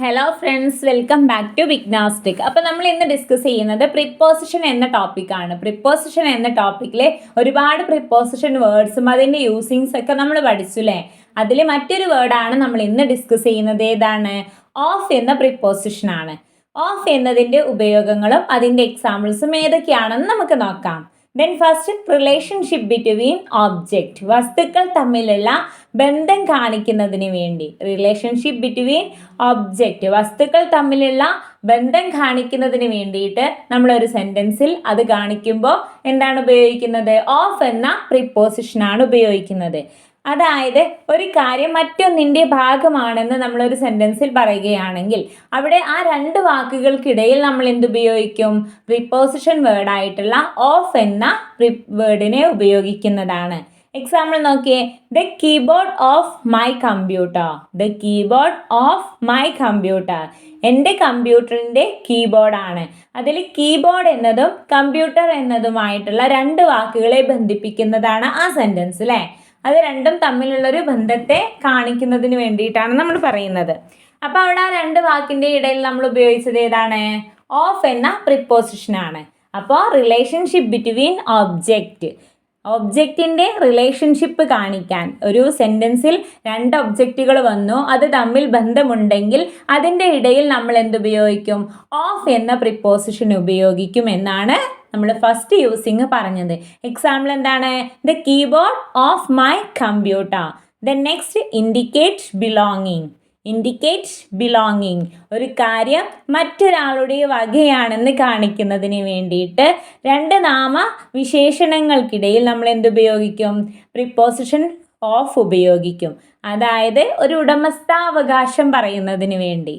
Hello friends, welcome back to വിഗ്നാസ്റ്റിക്. അപ്പോൾ നമ്മൾ ഇന്ന് ഡിസ്കസ് ചെയ്യുന്നത് പ്രിപ്പോസിഷൻ എന്ന ടോപ്പിക്കാണ്. പ്രിപ്പോസിഷൻ എന്ന ടോപ്പിക്കിൽ ഒരുപാട് പ്രിപ്പോസിഷൻ വേർഡ്സും അതിൻ്റെ യൂസിങ്സ് ഒക്കെ നമ്മൾ പഠിച്ചു അല്ലേ. അതിൽ മറ്റൊരു വേർഡാണ് നമ്മൾ ഇന്ന് ഡിസ്കസ് ചെയ്യുന്നത്. ഏതാണ്? ഓഫ് എന്ന പ്രിപ്പോസിഷനാണ്. ഓഫ് എന്നതിൻ്റെ ഉപയോഗങ്ങളും അതിൻ്റെ എക്സാമ്പിൾസും ഏതൊക്കെയാണെന്ന് നമുക്ക് നോക്കാം. Then first, relationship between object, വസ്തുക്കൾ തമ്മിലുള്ള ബന്ധം കാണിക്കുന്നതിന് വേണ്ടി. റിലേഷൻഷിപ്പ് ബിറ്റ്വീൻ ഓബ്ജക്റ്റ്, വസ്തുക്കൾ തമ്മിലുള്ള ബന്ധം കാണിക്കുന്നതിന് വേണ്ടിയിട്ട് നമ്മളൊരു സെൻറ്റൻസിൽ അത് കാണിക്കുമ്പോൾ എന്താണ് ഉപയോഗിക്കുന്നത്? ഓഫ് എന്ന പ്രിപ്പോസിഷനാണ് ഉപയോഗിക്കുന്നത്. അതായത് ഒരു കാര്യം മറ്റൊന്നിൻ്റെ ഭാഗമാണെന്ന് നമ്മളൊരു സെൻറ്റൻസിൽ പറയുകയാണെങ്കിൽ അവിടെ ആ രണ്ട് വാക്കുകൾക്കിടയിൽ നമ്മൾ എന്തുപയോഗിക്കും? പ്രിപ്പോസിഷൻ വേർഡായിട്ടുള്ള ഓഫ് എന്ന വേർഡിനെ ഉപയോഗിക്കുന്നതാണ്. എക്സാമ്പിൾ നോക്കിയേ. The keyboard of my computer. The keyboard of my computer, എൻ്റെ കമ്പ്യൂട്ടറിൻ്റെ കീബോർഡാണ്. അതിൽ കീബോർഡ് എന്നതും കമ്പ്യൂട്ടർ എന്നതുമായിട്ടുള്ള രണ്ട് വാക്കുകളെ ബന്ധിപ്പിക്കുന്നതാണ് ആ സെൻറ്റൻസ് അല്ലേ. അത് രണ്ടും തമ്മിലുള്ളൊരു ബന്ധത്തെ കാണിക്കുന്നതിന് വേണ്ടിയിട്ടാണ് നമ്മൾ പറയുന്നത്. അപ്പോൾ അവിടെ ആ രണ്ട് വാക്കിൻ്റെ ഇടയിൽ നമ്മൾ ഉപയോഗിച്ചത് ഏതാണ്? ഓഫ് എന്ന പ്രിപ്പോസിഷനാണ്. അപ്പോൾ റിലേഷൻഷിപ്പ് ബിറ്റ്വീൻ ഓബ്ജക്റ്റ്, ഒബ്ജക്റ്റിൻ്റെ റിലേഷൻഷിപ്പ് കാണിക്കാൻ ഒരു സെൻറ്റൻസിൽ രണ്ട് ഒബ്ജക്റ്റുകൾ വന്നു, അത് തമ്മിൽ ബന്ധമുണ്ടെങ്കിൽ അതിൻ്റെ ഇടയിൽ നമ്മൾ എന്തുപയോഗിക്കും? ഓഫ് എന്ന പ്രിപ്പോസിഷൻ ഉപയോഗിക്കും എന്നാണ് നമ്മൾ ഫസ്റ്റ് യൂസിങ് പറഞ്ഞത്. എക്സാമ്പിൾ എന്താണ്? The keyboard of my computer. The next, indicate belonging. Indicate belonging, ഒരു കാര്യം മറ്റൊരാളുടെ വകയാണെന്ന് കാണിക്കുന്നതിന് വേണ്ടിയിട്ട് രണ്ട് നാമ വിശേഷണങ്ങൾക്കിടയിൽ നമ്മൾ എന്തുപയോഗിക്കും? പ്രിപ്പോസിഷൻ ഓഫ് ഉപയോഗിക്കും. അതായത് ഒരു ഉടമസ്ഥാവകാശം പറയുന്നതിന് വേണ്ടി.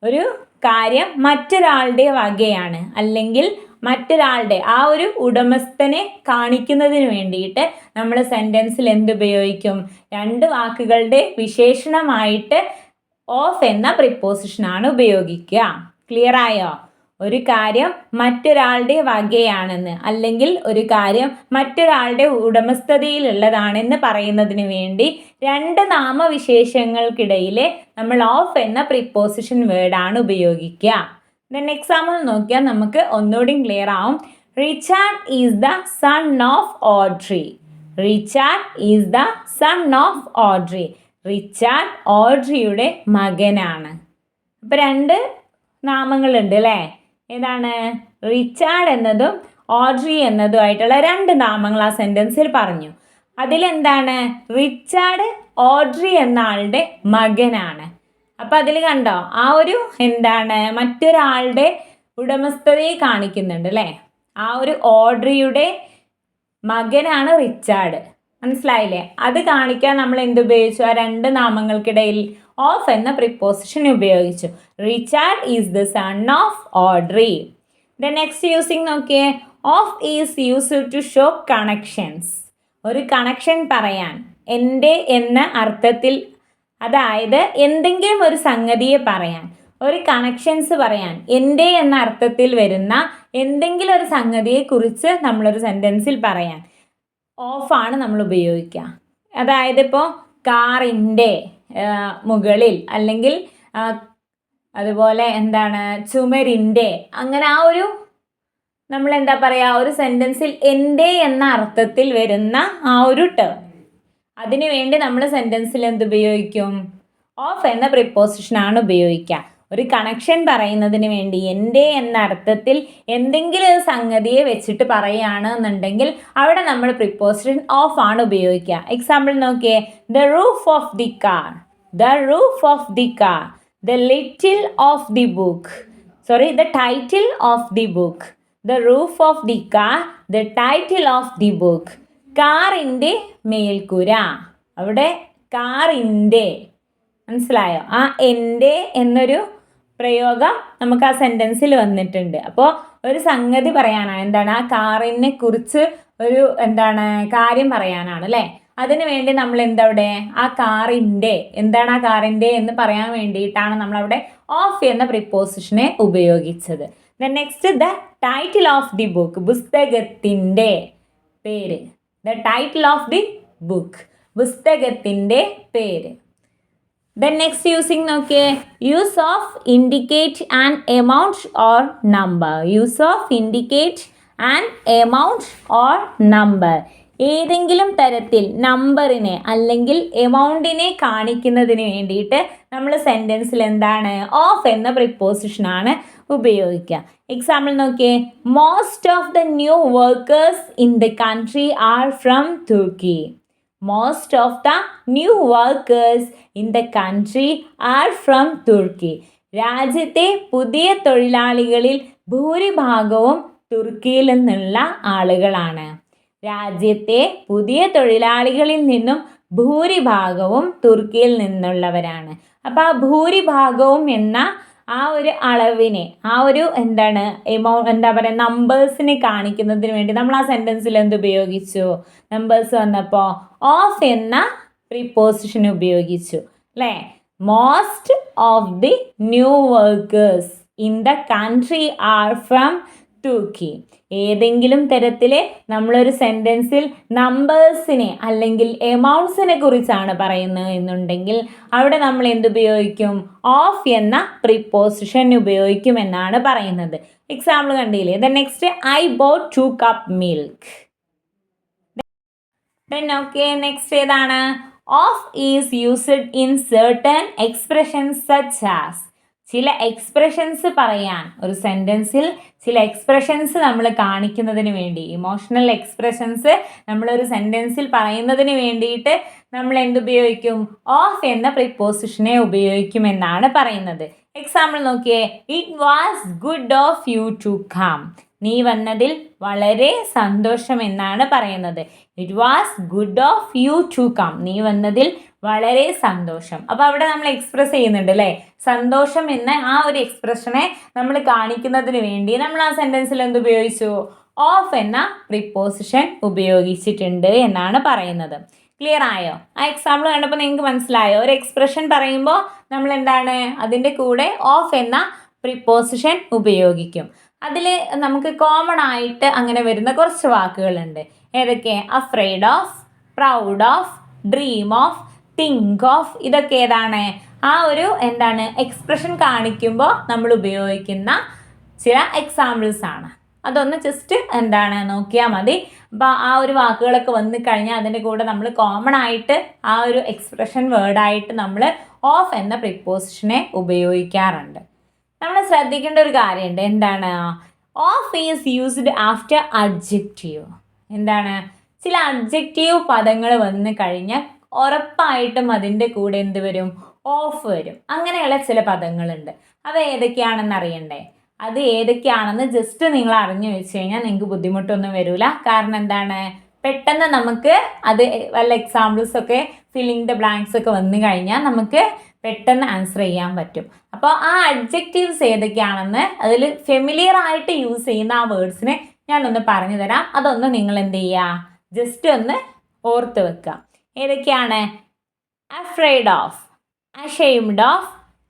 ഒരു കാര്യം മറ്റൊരാളുടെ വകയാണ് അല്ലെങ്കിൽ മറ്റൊരാളുടെ ആ ഒരു ഉടമസ്ഥനെ കാണിക്കുന്നതിന് വേണ്ടിയിട്ട് നമ്മൾ സെൻറ്റൻസിൽ എന്തുപയോഗിക്കും? രണ്ട് വാക്കുകളുടെ വിശേഷണമായിട്ട് ഓഫ് എന്ന പ്രിപ്പോസിഷനാണ് ഉപയോഗിക്കുക. ക്ലിയർ ആയോ? ഒരു കാര്യം മറ്റൊരാളുടെ വകയാണെന്ന് അല്ലെങ്കിൽ ഒരു കാര്യം മറ്റൊരാളുടെ ഉടമസ്ഥതയിലുള്ളതാണെന്ന് പറയുന്നതിന് വേണ്ടി രണ്ട് നാമവിശേഷങ്ങൾക്കിടയിൽ നമ്മൾ ഓഫ് എന്ന പ്രിപ്പോസിഷൻ വേർഡാണ് ഉപയോഗിക്കുക. ദെൻ എക്സാമ്പിൾ നോക്കിയാൽ നമുക്ക് ഒന്നുകൂടി ക്ലിയർ ആവും. Richard is the son of Audrey. Richard is the son of Audrey. Richard ഓഡ്രിയുടെ മകനാണ്. അപ്പോൾ രണ്ട് നാമങ്ങളുണ്ട് അല്ലേ. ഏതാണ്? റിച്ചാർഡ് എന്നതും ഓഡ്രി എന്നതുമായിട്ടുള്ള രണ്ട് നാമങ്ങൾ ആ സെൻറ്റൻസിൽ പറഞ്ഞു. അതിലെന്താണ്? റിച്ചാർഡ് ഓഡ്രി എന്ന ആളുടെ മകനാണ്. അപ്പം അതിൽ കണ്ടോ, ആ ഒരു എന്താണ് മറ്റൊരാളുടെ ഉടമസ്ഥതയെ കാണിക്കുന്നുണ്ട് അല്ലേ. ആ ഒരു ഓഡ്രിയുടെ മകനാണ് റിച്ചാർഡ്. മനസ്സിലായില്ലേ? അത് കാണിക്കാൻ നമ്മൾ എന്തുപയോഗിച്ചു? ആ രണ്ട് നാമങ്ങൾക്കിടയിൽ ഓഫ് എന്ന പ്രിപ്പോസിഷൻ ഉപയോഗിച്ചു. Richard is the son of Audrey. The next using നോക്കിയേ. Of is used to show connections. ഒരു കണക്ഷൻ പറയാൻ എൻ്റെ എന്ന അർത്ഥത്തിൽ, അതായത് എന്തെങ്കിലും ഒരു സംഗതിയെ പറയാൻ, ഒരു കണക്ഷൻസ് പറയാൻ എൻ്റെ എന്ന അർത്ഥത്തിൽ വരുന്ന എന്തെങ്കിലും ഒരു സംഗതിയെക്കുറിച്ച് നമ്മളൊരു സെൻറ്റൻസിൽ പറയാൻ ഓഫാണ് നമ്മൾ ഉപയോഗിക്കുക. അതായത് ഇപ്പോൾ കാറിൻ്റെ മുകളിൽ അല്ലെങ്കിൽ അതുപോലെ എന്താണ് ചുമരിൻ്റെ, അങ്ങനെ ആ ഒരു നമ്മൾ എന്താ പറയുക, ഒരു സെൻറ്റൻസിൽ എൻ്റെ എന്ന അർത്ഥത്തിൽ വരുന്ന ആ ഒരു ടേം, അതിനു വേണ്ടി നമ്മൾ സെൻറ്റൻസിൽ എന്തുപയോഗിക്കും? ഓഫ് എന്ന പ്രിപ്പോസിഷനാണ് ഉപയോഗിക്കുക. ഒരു കണക്ഷൻ പറയുന്നതിന് വേണ്ടി എൻ്റെ എന്ന അർത്ഥത്തിൽ എന്തെങ്കിലും ഒരു സംഗതിയെ വെച്ചിട്ട് പറയുകയാണ് എന്നുണ്ടെങ്കിൽ അവിടെ നമ്മൾ പ്രിപ്പോസിഷൻ ഓഫ് ആണ് ഉപയോഗിക്കുക. എക്സാമ്പിൾ നോക്കിയേ. The roof of the car. The roof of the car. The little of the book. The title of the book. The roof of the car. The title of the book. കാറിൻ്റെ മേൽക്കൂര. അവിടെ കാറിൻ്റെ, മനസ്സിലായോ? ആ എൻ്റെ എന്നൊരു പ്രയോഗം നമുക്ക് ആ സെൻറ്റൻസിൽ വന്നിട്ടുണ്ട്. അപ്പോൾ ഒരു സംഗതി പറയാനാണ്. എന്താണ്? ആ കാറിനെ കുറിച്ച് ഒരു എന്താണ് കാര്യം പറയാനാണ് അല്ലേ. അതിനു വേണ്ടി നമ്മൾ എന്തവിടെ ആ കാറിൻ്റെ, എന്താണ് ആ കാറിൻ്റെ എന്ന് പറയാൻ വേണ്ടിയിട്ടാണ് നമ്മളവിടെ ഓഫ് എന്ന പ്രിപ്പോസിഷനെ ഉപയോഗിച്ചത്. The next, the title of the book. പുസ്തകത്തിൻ്റെ പേര്. The title of the book, പുസ്തകത്തിൻ്റെ പേര്. ദെൻ നെക്സ്റ്റ് യൂസിങ് നോക്കിയേ, use of indicate and amount or number. Use of indicate and amount or number. ഏതെങ്കിലും തരത്തിൽ നമ്പറിനെ അല്ലെങ്കിൽ എമൗണ്ടിനെ കാണിക്കുന്നതിന് വേണ്ടിയിട്ട് നമ്മൾ സെൻറ്റൻസിൽ എന്താണ് ഓഫ് എന്ന പ്രിപ്പോസിഷനാണ് ഉപയോഗിക്കുക. എക്സാമ്പിൾ നോക്കിയേ, most of the new workers in the country are from Turkey. Most of the new workers in the country are from Turkey. രാജ്യത്തെ പുതിയ തൊഴിലാളികളിൽ ഭൂരിഭാഗവും തുർക്കിയിൽ നിന്നുള്ള ആളുകളാണ്. രാജ്യത്തെ പുതിയ തൊഴിലാളികളിൽ നിന്നും ഭൂരിഭാഗവും തുർക്കിയിൽ നിന്നുള്ളവരാണ്. അപ്പോൾ ആ ഭൂരിഭാഗവും എന്ന ആ ഒരു അളവിനെ, ആ ഒരു എന്താ പറയുക, നമ്പേഴ്സിനെ കാണിക്കുന്നതിന് വേണ്ടി നമ്മൾ ആ സെൻറ്റൻസിൽ എന്ത് ഉപയോഗിച്ചു? നമ്പേഴ്സ് വന്നപ്പോൾ ഓഫ് എന്ന പ്രിപ്പോസിഷൻ ഉപയോഗിച്ചു അല്ലേ. Most of the new workers in the country are from Turkey. ഏതെങ്കിലും തരത്തിൽ നമ്മളൊരു സെൻറ്റൻസിൽ നമ്പേഴ്സിനെ അല്ലെങ്കിൽ എമൗണ്ട്സിനെ കുറിച്ചാണ് പറയുന്നത് എന്നുണ്ടെങ്കിൽ അവിടെ നമ്മൾ എന്തുപയോഗിക്കും? ഓഫ് എന്ന പ്രിപ്പോസിഷൻ ഉപയോഗിക്കുമെന്നാണ് പറയുന്നത്. എക്സാമ്പിൾ കണ്ടില്ലേ? Then next, I bought 2 cup milk. Then okay, next ഏതാണ്? Of is used in certain expressions such as. ചില എക്സ്പ്രഷൻസ് പറയാൻ, ഒരു സെൻറ്റൻസിൽ ചില എക്സ്പ്രഷൻസ് നമ്മൾ കാണിക്കുന്നതിന് വേണ്ടി, ഇമോഷണൽ എക്സ്പ്രഷൻസ് നമ്മളൊരു സെൻറ്റൻസിൽ പറയുന്നതിന് വേണ്ടിയിട്ട് നമ്മൾ എന്തുപയോഗിക്കും? ഓഫ് എന്ന പ്രിപ്പോസിഷനെ ഉപയോഗിക്കുമെന്നാണ് പറയുന്നത്. എക്സാമ്പിൾ നോക്കിയേ, it was good of you to come. നീ വന്നതിൽ വളരെ സന്തോഷം എന്നാണ് പറയുന്നത്. It was good of you to come. നീ വന്നതിൽ വളരെ സന്തോഷം. അപ്പോൾ അവിടെ നമ്മൾ എക്സ്പ്രസ് ചെയ്യുന്നുണ്ട് അല്ലേ, സന്തോഷം എന്ന ആ ഒരു എക്സ്പ്രഷനെ നമ്മൾ കാണിക്കുന്നതിന് വേണ്ടി നമ്മൾ ആ സെൻറ്റൻസിൽ എന്തുപയോഗിച്ചു? ഓഫ് എന്ന പ്രിപ്പോസിഷൻ ഉപയോഗിച്ചിട്ടുണ്ട് എന്നാണ് പറയുന്നത്. ക്ലിയർ ആയോ? ആ എക്സാമ്പിൾ കണ്ടപ്പോൾ നിങ്ങൾക്ക് മനസ്സിലായോ? ഒരു എക്സ്പ്രഷൻ പറയുമ്പോൾ നമ്മൾ എന്താണ് അതിൻ്റെ കൂടെ ഓഫ് എന്ന പ്രിപ്പോസിഷൻ ഉപയോഗിക്കും. അതിൽ നമുക്ക് കോമൺ ആയിട്ട് അങ്ങനെ വരുന്ന കുറച്ച് വാക്കുകളുണ്ട്. ഏതൊക്കെ? Afraid of, proud of, dream of, think of. ഇതൊക്കെ ഏതാണ്? ആ ഒരു എക്സ്പ്രഷൻ കാണിക്കുമ്പോൾ നമ്മൾ ഉപയോഗിക്കുന്ന ചില എക്സാമ്പിൾസ് ആണ്. അതൊന്ന് ജസ്റ്റ് നോക്കിയാൽ മതി. അപ്പോൾ ആ ഒരു വാക്കുകളൊക്കെ വന്നു കഴിഞ്ഞാൽ അതിൻ്റെ കൂടെ നമ്മൾ കോമൺ ആയിട്ട് ആ ഒരു എക്സ്പ്രഷൻ വേർഡായിട്ട് നമ്മൾ ഓഫ് എന്ന പ്രിപ്പോസിഷനെ ഉപയോഗിക്കാറുണ്ട്. നമ്മൾ ശ്രദ്ധിക്കേണ്ട ഒരു കാര്യമുണ്ട്. Of is used after adjective. ചില അഡ്ജക്റ്റീവ് പദങ്ങൾ വന്നു കഴിഞ്ഞാൽ ഉറപ്പായിട്ടും അതിൻ്റെ കൂടെ എന്ത് വരും? ഓഫ് വരും. അങ്ങനെയുള്ള ചില പദങ്ങളുണ്ട്. അത് ഏതൊക്കെയാണെന്ന് അറിയണ്ടേ? അത് ഏതൊക്കെയാണെന്ന് ജസ്റ്റ് നിങ്ങൾ അറിഞ്ഞു വെച്ച് കഴിഞ്ഞാൽ നിങ്ങൾക്ക് ബുദ്ധിമുട്ടൊന്നും വരില്ല. കാരണം പെട്ടെന്ന് നമുക്ക് അത് വല്ല എക്സാമ്പിൾസൊക്കെ ഫില്ലിംഗ് ദ ബ്ലാങ്ക്സ് ഒക്കെ വന്നു കഴിഞ്ഞാൽ നമുക്ക് പെട്ടെന്ന് ആൻസർ ചെയ്യാൻ പറ്റും. അപ്പോൾ ആ അഡ്ജക്റ്റീവ്സ് ഏതൊക്കെയാണെന്ന് അതിൽ ഫെമിലിയർ ആയിട്ട് യൂസ് ചെയ്യുന്ന ആ വേർഡ്സിനെ ഞാനൊന്ന് പറഞ്ഞു തരാം. അതൊന്ന് നിങ്ങൾ എന്ത് ചെയ്യുക? ജസ്റ്റ് ഒന്ന് ഓർത്ത് വെക്കുക. ഏതൊക്കെയാണ്? Afraid of, ashamed of,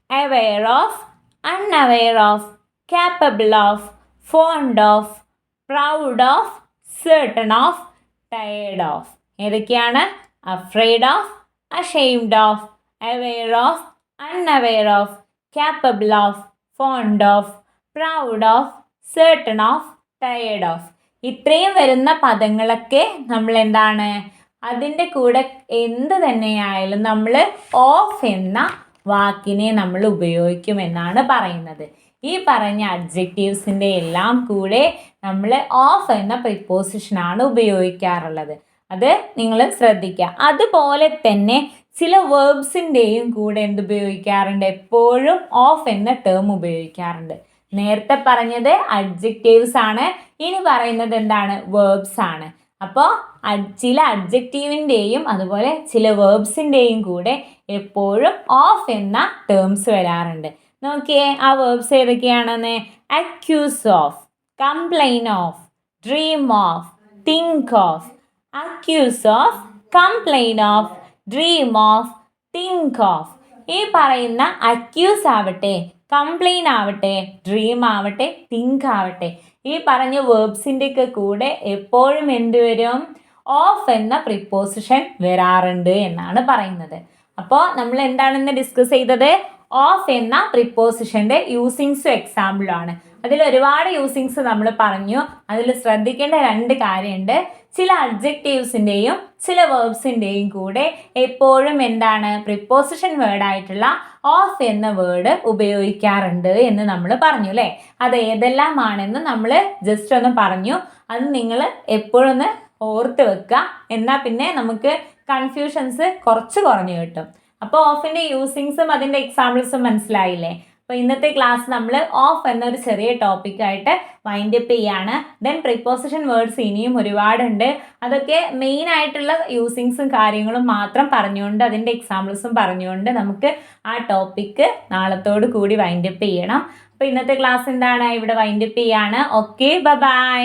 aware of, unaware of, capable of, fond of, proud of, certain of, tired of. ഏതൊക്കെയാണ്? afraid of, ashamed of, aware of, unaware of, capable of, fond of, proud of, certain of, tired of. ഇത്രയും വരുന്ന പദങ്ങളൊക്കെ നമ്മൾ അതിൻ്റെ കൂടെ എന്ത് തന്നെയായാലും നമ്മൾ of എന്ന വാക്കിനെ നമ്മൾ ഉപയോഗിക്കുമെന്നാണ് പറയുന്നത്. ഈ പറഞ്ഞ അഡ്ജക്റ്റീവ്സിൻ്റെ എല്ലാം കൂടെ നമ്മൾ ഓഫ് എന്ന പ്രിപ്പോസിഷനാണ് ഉപയോഗിക്കാറുള്ളത്. അത് നിങ്ങൾ ശ്രദ്ധിക്കുക. അതുപോലെ തന്നെ ചില വേർബ്സിൻ്റെയും കൂടെ എന്തുപയോഗിക്കാറുണ്ട്? എപ്പോഴും ഓഫ് എന്ന ടേം ഉപയോഗിക്കാറുണ്ട്. നേരത്തെ പറഞ്ഞത് അഡ്ജക്റ്റീവ്സ് ആണ്, ഇനി പറയുന്നത് വേർബ്സ് ആണ്. അപ്പോൾ ചില അഡ്ജക്റ്റീവിൻ്റെയും അതുപോലെ ചില വേർബ്സിൻ്റെയും കൂടെ എപ്പോഴും ഓഫ് എന്ന ടേംസ് വരാറുണ്ട്. നോക്കിയേ ആ വേർബ്സ് ഏതൊക്കെയാണെന്ന്. Accuse of, complain of, dream of, think of. Accuse of, complain of, dream of, think of. ഈ പറയുന്ന അക്യൂസ് ആവട്ടെ, കംപ്ലൈൻ ആവട്ടെ, ഡ്രീം ആവട്ടെ, തിങ്ക് ആവട്ടെ, ഈ പറഞ്ഞ വേർബ്സിൻ്റെ ഒക്കെ കൂടെ എപ്പോഴും എന്ത് വരും? ഓഫ് എന്ന പ്രിപ്പോസിഷൻ വരാറുണ്ട് എന്നാണ് പറയുന്നത്. അപ്പോൾ നമ്മൾ എന്താണെന്ന് ഡിസ്കസ് ചെയ്തത് ഓഫ് എന്ന പ്രിപ്പോസിഷൻ്റെ യൂസിങ്സും എക്സാമ്പിളും ആണ്. അതിൽ ഒരുപാട് യൂസിങ്സ് നമ്മൾ പറഞ്ഞു. അതിൽ ശ്രദ്ധിക്കേണ്ട 2 കാര്യമുണ്ട്. ചില അഡ്ജക്റ്റീവ്സിൻ്റെയും ചില വേർബ്സിൻ്റെയും കൂടെ എപ്പോഴും എന്താണ് പ്രിപ്പോസിഷൻ വേർഡായിട്ടുള്ള ഓഫ് എന്ന വേർഡ് ഉപയോഗിക്കാറുണ്ട് എന്ന് നമ്മൾ പറഞ്ഞു അല്ലേ. അത് ഏതെല്ലാമാണെന്ന് നമ്മൾ ജസ്റ്റ് ഒന്ന് പറഞ്ഞു. അത് നിങ്ങൾ എപ്പോഴൊന്ന് ഓർത്ത് വെക്കുക. എന്നാൽ പിന്നെ നമുക്ക് കൺഫ്യൂഷൻസ് കുറച്ച് കുറഞ്ഞു കിട്ടും. അപ്പോൾ ഓഫിൻ്റെ യൂസിങ്സും അതിൻ്റെ എക്സാമ്പിൾസും മനസ്സിലായില്ലേ. അപ്പോൾ ഇന്നത്തെ ക്ലാസ് നമ്മൾ ഓഫ് എന്നൊരു ചെറിയ ടോപ്പിക്കായിട്ട് വൈൻഡ് അപ്പ് ചെയ്യാണ്. ദെൻ പ്രിപ്പോസിഷൻ വേർഡ്സ് ഇനിയും ഒരുപാടുണ്ട്. അതൊക്കെ മെയിൻ ആയിട്ടുള്ള യൂസിങ്സും കാര്യങ്ങളും മാത്രം പറഞ്ഞുകൊണ്ട് അതിൻ്റെ എക്സാമ്പിൾസും പറഞ്ഞുകൊണ്ട് നമുക്ക് ആ ടോപ്പിക്ക് നാളത്തോട് കൂടി വൈൻഡ് അപ്പ് ചെയ്യണം. അപ്പോൾ ഇന്നത്തെ ക്ലാസ് എന്താണ് ഇവിടെ വൈൻഡ് അപ്പ് ചെയ്യാണ്. Okay, by.